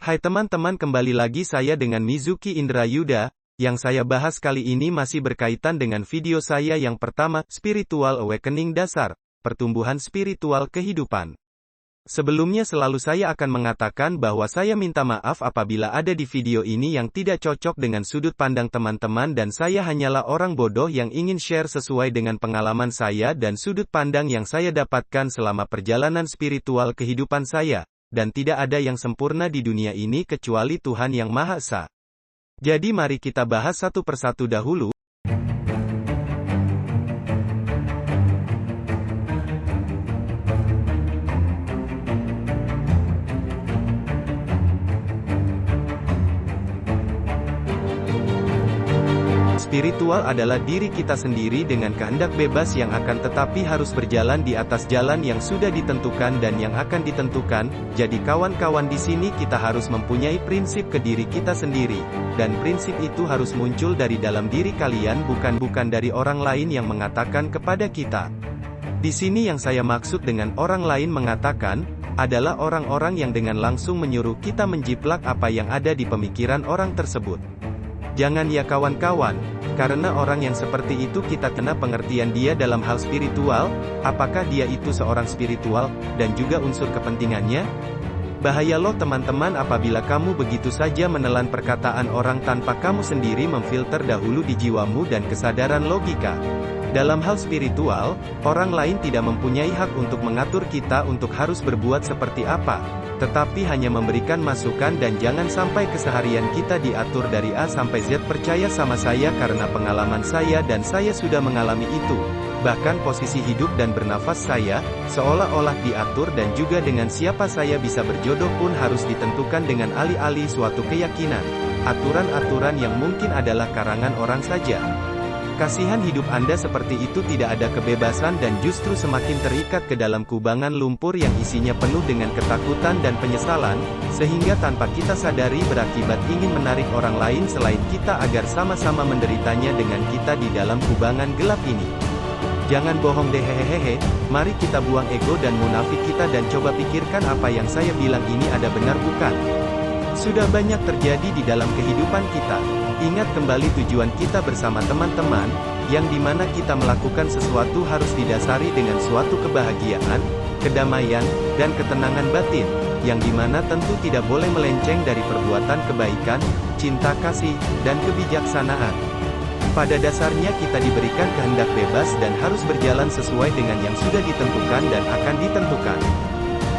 Hai teman-teman, kembali lagi saya dengan Mizuki Indrayuda. Yang saya bahas kali ini masih berkaitan dengan video saya yang pertama, Spiritual Awakening Dasar, Pertumbuhan Spiritual Kehidupan. Sebelumnya selalu saya akan mengatakan bahwa saya minta maaf apabila ada di video ini yang tidak cocok dengan sudut pandang teman-teman dan saya hanyalah orang bodoh yang ingin share sesuai dengan pengalaman saya dan sudut pandang yang saya dapatkan selama perjalanan spiritual kehidupan saya. Dan tidak ada yang sempurna di dunia ini kecuali Tuhan Yang Maha Esa. Jadi mari kita bahas satu persatu dahulu. Spiritual adalah diri kita sendiri dengan kehendak bebas yang akan tetapi harus berjalan di atas jalan yang sudah ditentukan dan yang akan ditentukan. Jadi kawan-kawan, di sini kita harus mempunyai prinsip ke diri kita sendiri. Dan prinsip itu harus muncul dari dalam diri kalian, bukan dari orang lain yang mengatakan kepada kita. Di sini yang saya maksud dengan orang lain mengatakan, adalah orang-orang yang dengan langsung menyuruh kita menjiplak apa yang ada di pemikiran orang tersebut. Jangan ya kawan-kawan, karena orang yang seperti itu kita kena pengertian dia dalam hal spiritual, apakah dia itu seorang spiritual, dan juga unsur kepentingannya? Bahaya loh teman-teman apabila kamu begitu saja menelan perkataan orang tanpa kamu sendiri memfilter dahulu di jiwamu dan kesadaran logika. Dalam hal spiritual, orang lain tidak mempunyai hak untuk mengatur kita untuk harus berbuat seperti apa, tetapi hanya memberikan masukan dan jangan sampai keseharian kita diatur dari A sampai Z. Percaya sama saya karena pengalaman saya dan saya sudah mengalami itu. Bahkan posisi hidup dan bernafas saya, seolah-olah diatur dan juga dengan siapa saya bisa berjodoh pun harus ditentukan dengan alih-alih suatu keyakinan. Aturan-aturan yang mungkin adalah karangan orang saja. Kasihan hidup Anda seperti itu, tidak ada kebebasan dan justru semakin terikat ke dalam kubangan lumpur yang isinya penuh dengan ketakutan dan penyesalan, sehingga tanpa kita sadari berakibat ingin menarik orang lain selain kita agar sama-sama menderitanya dengan kita di dalam kubangan gelap ini. Jangan bohong deh hehehe, mari kita buang ego dan munafik kita dan coba pikirkan apa yang saya bilang ini ada benar bukan? Sudah banyak terjadi di dalam kehidupan kita. Ingat kembali tujuan kita bersama teman-teman, yang dimana kita melakukan sesuatu harus didasari dengan suatu kebahagiaan, kedamaian, dan ketenangan batin, yang dimana tentu tidak boleh melenceng dari perbuatan kebaikan, cinta kasih, dan kebijaksanaan. Pada dasarnya kita diberikan kehendak bebas dan harus berjalan sesuai dengan yang sudah ditentukan dan akan ditentukan.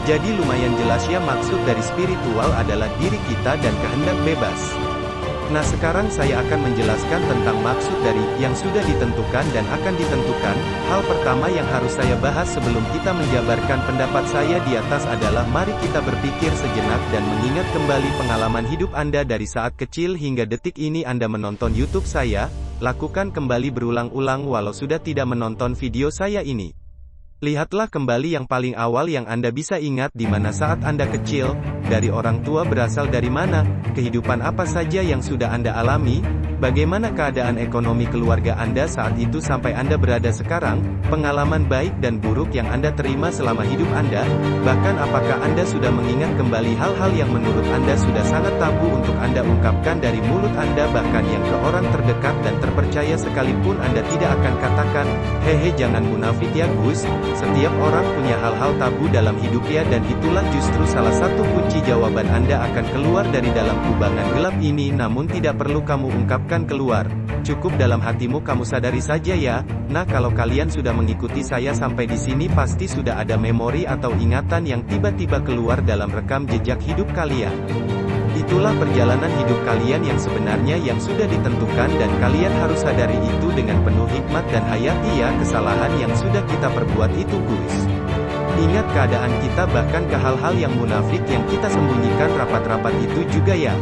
Jadi lumayan jelas ya, maksud dari spiritual adalah diri kita dan kehendak bebas. Nah sekarang saya akan menjelaskan tentang maksud dari yang sudah ditentukan dan akan ditentukan. Hal pertama yang harus saya bahas sebelum kita menjabarkan pendapat saya di atas adalah mari kita berpikir sejenak dan mengingat kembali pengalaman hidup Anda dari saat kecil hingga detik ini Anda menonton YouTube saya. Lakukan kembali berulang-ulang walau sudah tidak menonton video saya ini. Lihatlah kembali yang paling awal yang Anda bisa ingat di mana saat Anda kecil, dari orang tua berasal dari mana, kehidupan apa saja yang sudah Anda alami, bagaimana keadaan ekonomi keluarga Anda saat itu sampai Anda berada sekarang, pengalaman baik dan buruk yang Anda terima selama hidup Anda, bahkan apakah Anda sudah mengingat kembali hal-hal yang menurut Anda sudah sangat tabu untuk Anda ungkapkan dari mulut Anda, bahkan yang ke orang terdekat dan terpercaya sekalipun Anda tidak akan katakan, hehe jangan munafik ya Gus. Setiap orang punya hal-hal tabu dalam hidupnya dan itulah justru salah satu kunci jawaban Anda akan keluar dari dalam kubangan gelap ini, namun tidak perlu kamu ungkapkan keluar. Cukup dalam hatimu kamu sadari saja ya. Nah kalau kalian sudah mengikuti saya sampai di sini pasti sudah ada memori atau ingatan yang tiba-tiba keluar dalam rekam jejak hidup kalian. Itulah perjalanan hidup kalian yang sebenarnya yang sudah ditentukan dan kalian harus sadari itu dengan penuh hikmat dan hayati ya kesalahan yang sudah kita perbuat itu Gus. Ingat keadaan kita bahkan ke hal-hal yang munafik yang kita sembunyikan rapat-rapat itu juga ya.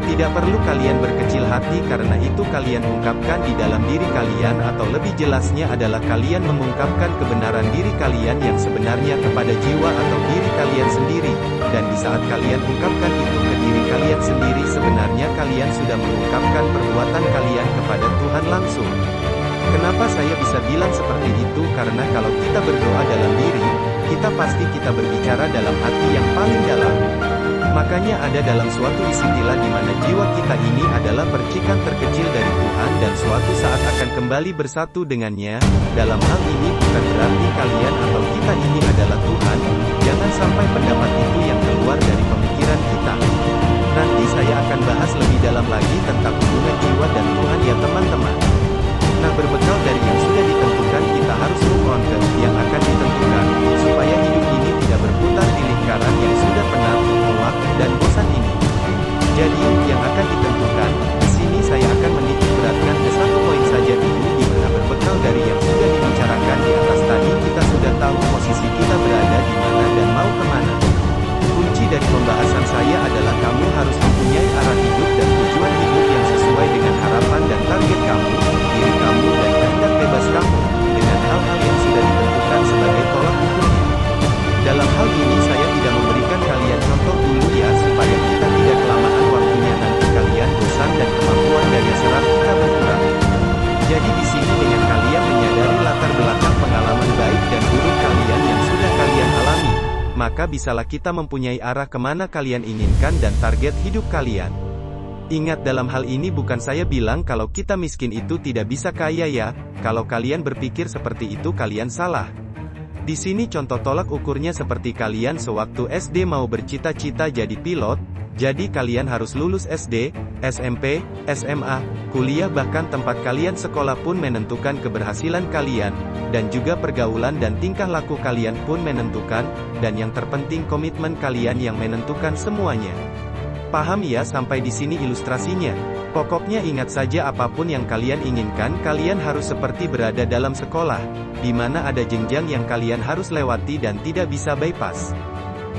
Tidak perlu kalian berkecil hati karena itu kalian ungkapkan di dalam diri kalian atau lebih jelasnya adalah kalian mengungkapkan kebenaran diri kalian yang sebenarnya kepada jiwa atau diri kalian sendiri. Dan di saat kalian ungkapkan itu ke diri kalian sendiri sebenarnya kalian sudah mengungkapkan perbuatan kalian kepada Tuhan langsung. Kenapa saya bisa bilang seperti itu? Karena kalau kita berdoa dalam diri, kita pasti kita berbicara dalam hati yang paling dalam. Makanya ada dalam suatu istilah di mana jiwa kita ini adalah percikan terkecil dari Tuhan dan suatu saat akan kembali bersatu dengannya. Dalam hal ini bukan berarti kalian atau kita ini adalah Tuhan. Jangan sampai pendapat itu yang keluar dari pemikiran kita. Nanti saya akan bahas lebih dalam lagi tentang hubungan jiwa dan Tuhan ya teman-teman. Nah, berbekal dari yang sudah ditentukan, kita harus move on ke yang akan ditentukan, supaya hidup ini tidak berputar di lingkaran yang sudah penat, muak, dan bosan ini. Jadi, yang akan ditentukan, di sini saya akan menitik beratkan ke satu poin saja dulu, di mana berbekal dari yang sudah dibicarakan di atas tadi, kita sudah tahu posisi kita berada di mana dan mau kemana. Kunci dari pembahasan saya adalah kamu harus mempunyai arah hidup dan tujuan hidup yang sesuai dengan harapan dan target kamu, diri kamu dan kehendak bebas kamu, dengan hal-hal yang sudah ditentukan sebagai tolak ukurnya. Dalam hal ini saya tidak memberikan kalian contoh dulu ya, supaya kita tidak kelamaan waktunya nanti kalian bosan dan kemampuan daya serap kita berkurang. Jadi di sini dengan kalian menyadari latar belakang pengalaman baik dan buruk kalian yang sudah kalian alami, maka bisalah kita mempunyai arah kemana kalian inginkan dan target hidup kalian. Ingat, dalam hal ini bukan saya bilang kalau kita miskin itu tidak bisa kaya ya. Kalau kalian berpikir seperti itu kalian salah. Di sini contoh tolak ukurnya seperti kalian sewaktu SD mau bercita-cita jadi pilot, jadi kalian harus lulus SD, SMP, SMA, kuliah bahkan tempat kalian sekolah pun menentukan keberhasilan kalian, dan juga pergaulan dan tingkah laku kalian pun menentukan, dan yang terpenting komitmen kalian yang menentukan semuanya. Paham ya sampai di sini ilustrasinya? Pokoknya ingat saja apapun yang kalian inginkan, kalian harus seperti berada dalam sekolah, di mana ada jenjang yang kalian harus lewati dan tidak bisa bypass.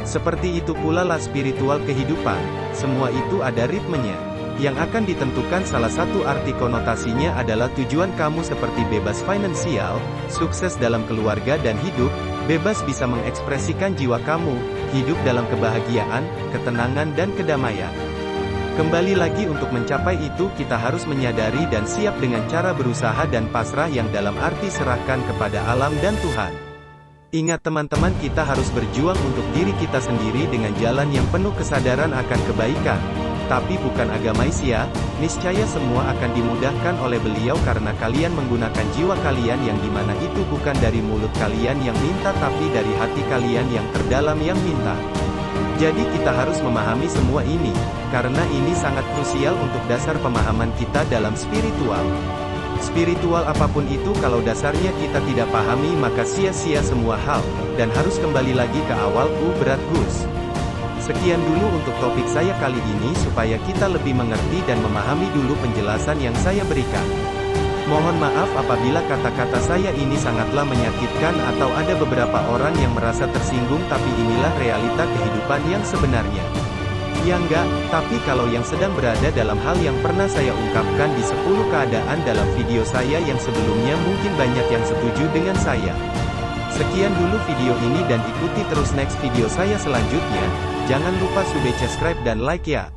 Seperti itu pula lah spiritual kehidupan, semua itu ada ritmenya. Yang akan ditentukan salah satu arti konotasinya adalah tujuan kamu seperti bebas finansial, sukses dalam keluarga dan hidup, bebas bisa mengekspresikan jiwa kamu, hidup dalam kebahagiaan, ketenangan dan kedamaian. Kembali lagi untuk mencapai itu kita harus menyadari dan siap dengan cara berusaha dan pasrah yang dalam arti serahkan kepada alam dan Tuhan. Ingat teman-teman, kita harus berjuang untuk diri kita sendiri dengan jalan yang penuh kesadaran akan kebaikan. Tapi bukan agamais ya, niscaya semua akan dimudahkan oleh beliau karena kalian menggunakan jiwa kalian yang dimana itu bukan dari mulut kalian yang minta tapi dari hati kalian yang terdalam yang minta. Jadi kita harus memahami semua ini, karena ini sangat krusial untuk dasar pemahaman kita dalam spiritual. Spiritual apapun itu kalau dasarnya kita tidak pahami maka sia-sia semua hal, dan harus kembali lagi ke awal, berat Gus. Sekian dulu untuk topik saya kali ini supaya kita lebih mengerti dan memahami dulu penjelasan yang saya berikan. Mohon maaf apabila kata-kata saya ini sangatlah menyakitkan atau ada beberapa orang yang merasa tersinggung, tapi inilah realita kehidupan yang sebenarnya. Ya enggak, tapi kalau yang sedang berada dalam hal yang pernah saya ungkapkan di 10 keadaan dalam video saya yang sebelumnya, mungkin banyak yang setuju dengan saya. Sekian dulu video ini dan ikuti terus next video saya selanjutnya. Jangan lupa subscribe dan like ya.